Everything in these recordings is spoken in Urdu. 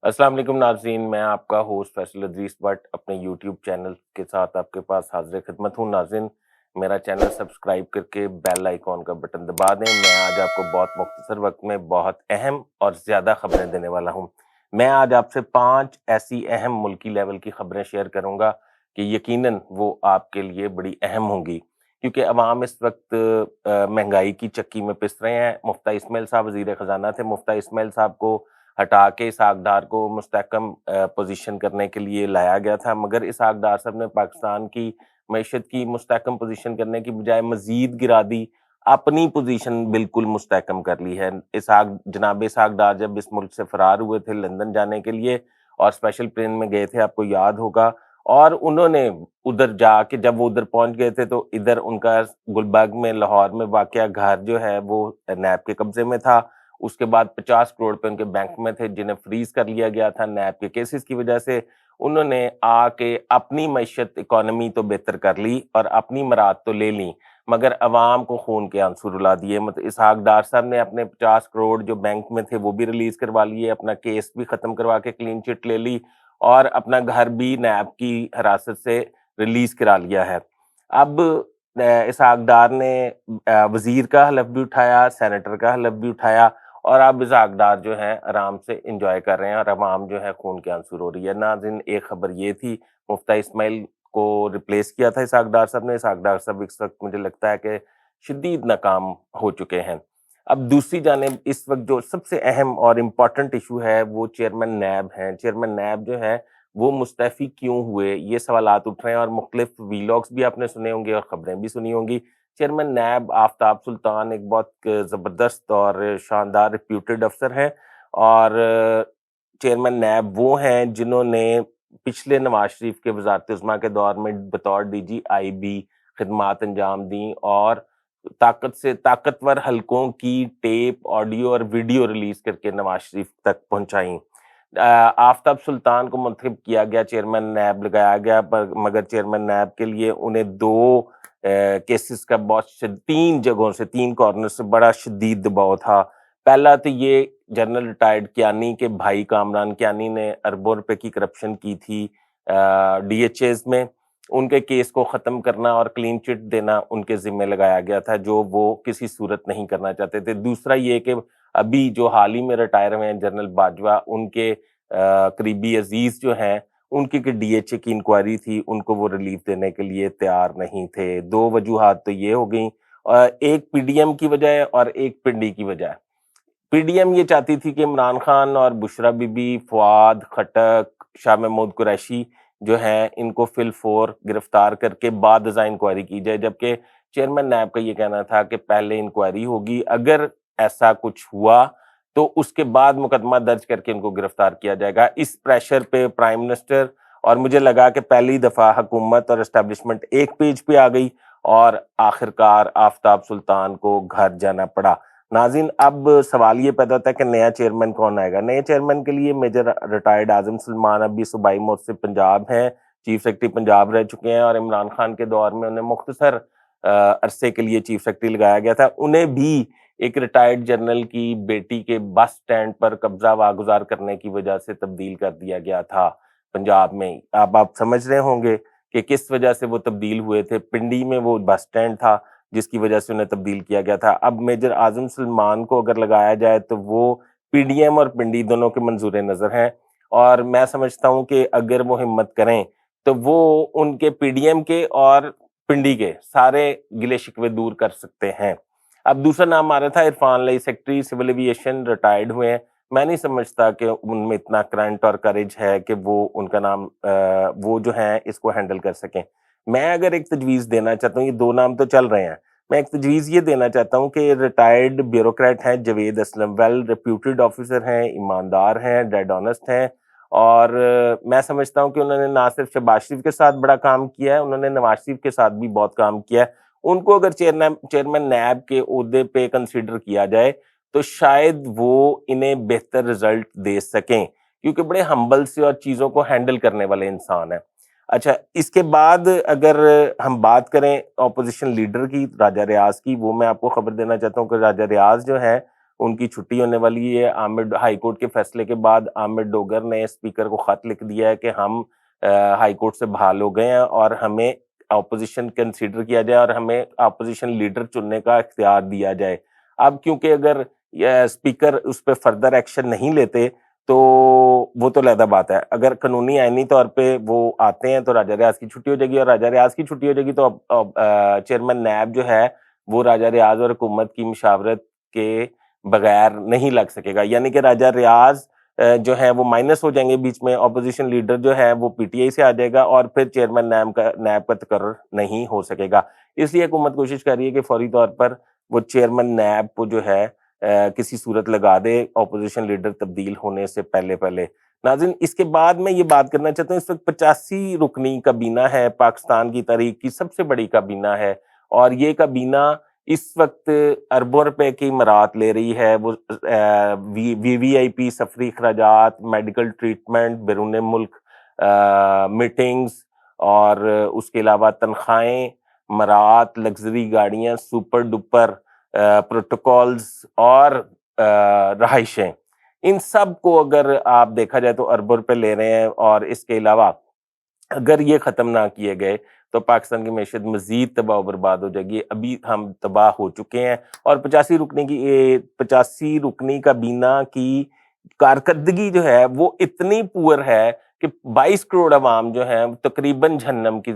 السلام علیکم ناظرین، میں آپ کا ہوسٹ فیصل ادریس بٹ اپنے یوٹیوب چینل کے ساتھ آپ کے پاس حاضر خدمت ہوں۔ ناظرین، میرا چینل سبسکرائب کر کے بیل آئیکن کا بٹن دبا دیں۔ میں آج آپ کو بہت مختصر وقت میں بہت اہم اور زیادہ خبریں دینے والا ہوں۔ میں آج آپ سے 5 ایسی اہم ملکی لیول کی خبریں شیئر کروں گا کہ یقیناً وہ آپ کے لیے بڑی اہم ہوں گی، کیونکہ عوام اس وقت مہنگائی کی چکی میں پس رہے ہیں۔ مفتاح اسماعیل صاحب وزیر خزانہ تھے۔ مفتاح اسماعیل صاحب کو ہٹا کے اسحاق ڈار کو مستحکم پوزیشن کرنے کے لیے لایا گیا تھا، مگر اسحاق ڈار صاحب نے پاکستان کی معیشت کی مستحکم پوزیشن کرنے کی بجائے مزید گرا دی، اپنی پوزیشن بالکل مستحکم کر لی ہے۔ جناب اسحاق ڈار جب اس ملک سے فرار ہوئے تھے لندن جانے کے لیے اور اسپیشل پلین میں گئے تھے، آپ کو یاد ہوگا، اور انہوں نے ادھر جا کے جب وہ ادھر پہنچ گئے تھے تو ادھر ان کا گلبرگ میں لاہور میں واقع گھر جو ہے وہ نیب کے قبضے میں تھا۔ اس کے بعد 50 کروڑ پہ ان کے بینک میں تھے جنہیں فریز کر لیا گیا تھا نیب کے کیسز کی وجہ سے۔ انہوں نے آ کے اپنی معیشت اکانومی تو بہتر کر لی اور اپنی مراد تو لے لی، مگر عوام کو خون کے آنسو رلا دیے۔ مطلب اسحاق ڈار صاحب نے اپنے 50 کروڑ جو بینک میں تھے وہ بھی ریلیز کروا لیے، اپنا کیس بھی ختم کروا کے کلین چٹ لے لی اور اپنا گھر بھی نیب کی حراست سے ریلیز کرا لیا ہے۔ اب اسحاق ڈار نے وزیر کا حلف بھی اٹھایا، سینیٹر کا حلف بھی اٹھایا، اور اب اسحاق ڈار جو ہے آرام سے انجوائے کر رہے ہیں اور عوام جو ہے خون کے آنسو رو رہی ہے۔ ناظرین، ایک خبر یہ تھی، مفتاح اسماعیل کو ریپلیس کیا تھا اسحاق ڈار صاحب نے۔ اسحاق ڈار صاحب اس وقت مجھے لگتا ہے کہ شدید ناکام ہو چکے ہیں۔ اب دوسری جانب اس وقت جو سب سے اہم اور امپورٹنٹ ایشو ہے وہ چیئرمین نیب ہیں۔ چیئرمین نیب جو ہے وہ مستعفی کیوں ہوئے، یہ سوالات اٹھ رہے ہیں، اور مختلف ویلاگس بھی آپ نے سنے ہوں گے اور خبریں بھی سنی ہوں گی۔ چیئرمین نیب آفتاب سلطان ایک بہت زبردست اور شاندار ریپیوٹڈ افسر ہیں، اور چیئرمین نیب وہ ہیں جنہوں نے پچھلے نواز شریف کے وزارت عظمیٰ کے دور میں بطور ڈی جی آئی بی خدمات انجام دیں اور طاقت سے طاقتور حلقوں کی ٹیپ، آڈیو اور ویڈیو ریلیز کر کے نواز شریف تک پہنچائیں۔ آفتاب سلطان کو منتخب کیا گیا، چیئرمین نیب لگایا گیا، مگر چیئرمین نیب کے لیے انہیں 2 کیسز کا بہت 3 جگہوں سے 3 کارنر سے بڑا شدید دباؤ تھا۔ پہلا تو یہ جنرل ریٹائرڈ کیانی کے بھائی کامران کیانی نے اربوں روپے کی کرپشن کی تھی ڈی ایچ ایز میں، ان کے کیس کو ختم کرنا اور کلین چٹ دینا ان کے ذمہ لگایا گیا تھا، جو وہ کسی صورت نہیں کرنا چاہتے تھے۔ دوسرا یہ کہ ابھی جو حال ہی میں ریٹائر ہوئے ہیں جنرل باجوہ، ان کے قریبی عزیز جو ہیں، ان کی ڈی ایچ اے کی انکوائری تھی، ان کو وہ ریلیف دینے کے لیے تیار نہیں تھے۔ 2 وجوہات تو یہ ہو گئیں، ایک پی ڈی ایم کی وجہ ہے اور ایک پنڈی کی وجہ ہے۔ پی ڈی ایم یہ چاہتی تھی کہ عمران خان اور بشرا بی بی، فواد خٹک، شاہ محمود قریشی جو ہیں، ان کو فی الفور گرفتار کر کے بعد ازاں انکوائری کی جائے، جبکہ چیئرمین نیب کا یہ کہنا تھا کہ پہلے انکوائری ہوگی، اگر ایسا کچھ ہوا تو اس کے بعد مقدمہ درج کر کے ان کو گرفتار کیا جائے گا۔ اس پریشر پہ پرائم منسٹر، اور مجھے لگا کہ پہلی دفعہ حکومت اور اسٹیبلشمنٹ ایک پیج پہ آ گئی اور آخرکار آفتاب سلطان کو گھر جانا پڑا۔ ناظرین، اب سوال یہ پیدا ہوتا ہے کہ نیا چیئرمین کون آئے گا۔ نئے چیئرمین کے لیے میجر ریٹائرڈ اعظم سلمان ابھی صوبائی مؤسسے پنجاب ہیں، چیف سیکرٹری پنجاب رہ چکے ہیں، اور عمران خان کے دور میں انہیں مختصر عرصے کے لیے چیف سیکرٹری لگایا گیا تھا۔ انہیں بھی ایک ریٹائرڈ جنرل کی بیٹی کے بس سٹینڈ پر قبضہ واگزار کرنے کی وجہ سے تبدیل کر دیا گیا تھا پنجاب میں۔ اب آپ سمجھ رہے ہوں گے کہ کس وجہ سے وہ تبدیل ہوئے تھے۔ پنڈی میں وہ بس سٹینڈ تھا جس کی وجہ سے انہیں تبدیل کیا گیا تھا۔ اب میجر اعظم سلمان کو اگر لگایا جائے تو وہ پی ڈی ایم اور پنڈی دونوں کے منظور نظر ہیں، اور میں سمجھتا ہوں کہ اگر وہ ہمت کریں تو وہ ان کے پی ڈی ایم کے اور پنڈی کے سارے گلے شکوے دور کر سکتے ہیں۔ اب دوسرا نام آ رہا تھا عرفان لئی، سیکرٹری سول ایویشن، ریٹائرڈ ہوئے ہیں۔ میں نہیں سمجھتا کہ ان میں اتنا کرنٹ اور کریج ہے کہ وہ ان کا نام وہ جو ہیں اس کو ہینڈل کر سکیں۔ میں اگر ایک تجویز دینا چاہتا ہوں، یہ 2 نام تو چل رہے ہیں، میں ایک تجویز یہ دینا چاہتا ہوں کہ ریٹائرڈ بیوروکریٹ ہیں جاوید اسلم، ویل ریپیوٹڈ آفیسر ہیں، ایماندار ہیں، ڈیڈ آنسٹ ہیں، اور میں سمجھتا ہوں کہ انہوں نے نہ صرف شہباز شریف کے ساتھ بڑا کام کیا ہے، انہوں نے نواز شریف کے ساتھ بھی بہت کام کیا ہے۔ ان کو اگر چیئرمین نیب کے عہدے پہ کنسیڈر کیا جائے تو شاید وہ انہیں بہتر رزلٹ دے سکیں، کیونکہ بڑے ہمبل سے اور چیزوں کو ہینڈل کرنے والے انسان ہیں۔ اچھا، اس کے بعد اگر ہم بات کریں اپوزیشن لیڈر کی، راجہ ریاض کی، وہ میں آپ کو خبر دینا چاہتا ہوں کہ راجہ ریاض جو ہے ان کی چھٹی ہونے والی ہے. عامر ہائی کورٹ کے فیصلے کے بعد عامر ڈوگر نے اسپیکر کو خط لکھ دیا ہے کہ ہم ہائی کورٹ سے بحال ہو گئے ہیں اور ہمیں اپوزیشن کنسیڈر کیا جائے اور ہمیں اپوزیشن لیڈر چننے کا اختیار دیا جائے. اب کیونکہ اگر اسپیکر اس پہ فردر ایکشن نہیں لیتے تو وہ تو علیحدہ بات ہے. اگر قانونی آئینی طور پہ وہ آتے ہیں تو راجہ ریاض کی چھٹی ہو جائے گی, اور راجہ ریاض کی چھٹی ہو جائے گی تو چیئرمین نیب جو ہے وہ راجہ ریاض اور حکومت کی مشاورت کے بغیر نہیں لگ سکے گا. یعنی کہ راجہ ریاض جو ہے وہ مائنس ہو جائیں گے بیچ میں, اپوزیشن لیڈر جو ہے وہ پی ٹی آئی سے آ جائے گا, اور پھر چیئرمین نیب کا تقرر نہیں ہو سکے گا. اس لیے حکومت کوشش کر رہی ہے کہ فوری طور پر وہ چیئرمین نیب کو جو ہے کسی صورت لگا دے اپوزیشن لیڈر تبدیل ہونے سے پہلے پہلے. ناظرین, اس کے بعد میں یہ بات کرنا چاہتا ہوں, اس وقت 85 رکنی کابینہ ہے, پاکستان کی تاریخ کی سب سے بڑی کابینہ ہے, اور یہ کابینہ اس وقت اربوں روپے کی امارات لے رہی ہے. وہ وی آئی پی سفری اخراجات, میڈیکل ٹریٹمنٹ, بیرون ملک میٹنگز, اور اس کے علاوہ تنخواہیں, مرات, لگژری گاڑیاں, سپر ڈپر پروٹوکولز اور رہائشیں, ان سب کو اگر آپ دیکھا جائے تو اربوں روپے لے رہے ہیں. اور اس کے علاوہ اگر یہ ختم نہ کیے گئے تو پاکستان کی معیشت مزید تباہ و برباد ہو جائے گی. ابھی ہم تباہ ہو چکے ہیں, اور 85 رکنی کابینہ کی کارکردگی جو ہے وہ اتنی پور ہے کہ 22 کروڑ عوام جو ہیں تقریباً جہنم کی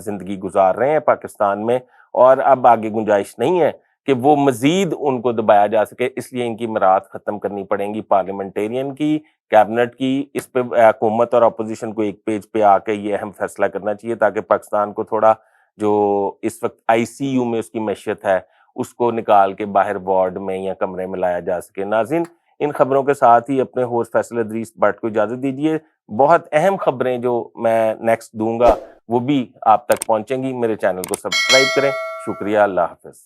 زندگی گزار رہے ہیں پاکستان میں, اور اب آگے گنجائش نہیں ہے کہ وہ مزید ان کو دبایا جا سکے. اس لیے ان کی امارات ختم کرنی پڑیں گی, پارلیمنٹیرین کی, کیبنٹ کی. اس پہ حکومت اور اپوزیشن کو ایک پیج پہ آ کے یہ اہم فیصلہ کرنا چاہیے تاکہ پاکستان کو تھوڑا جو اس وقت آئی سی یو میں اس کی معیشت ہے اس کو نکال کے باہر وارڈ میں یا کمرے میں لایا جا سکے. ناظرین, ان خبروں کے ساتھ ہی اپنے ہوسٹ فیصل ادریس بٹ کو اجازت دیجیے. بہت اہم خبریں جو میں نیکسٹ دوں گا وہ بھی آپ تک پہنچیں گی. میرے چینل کو سبسکرائب کریں. شکریہ. اللہ حافظ.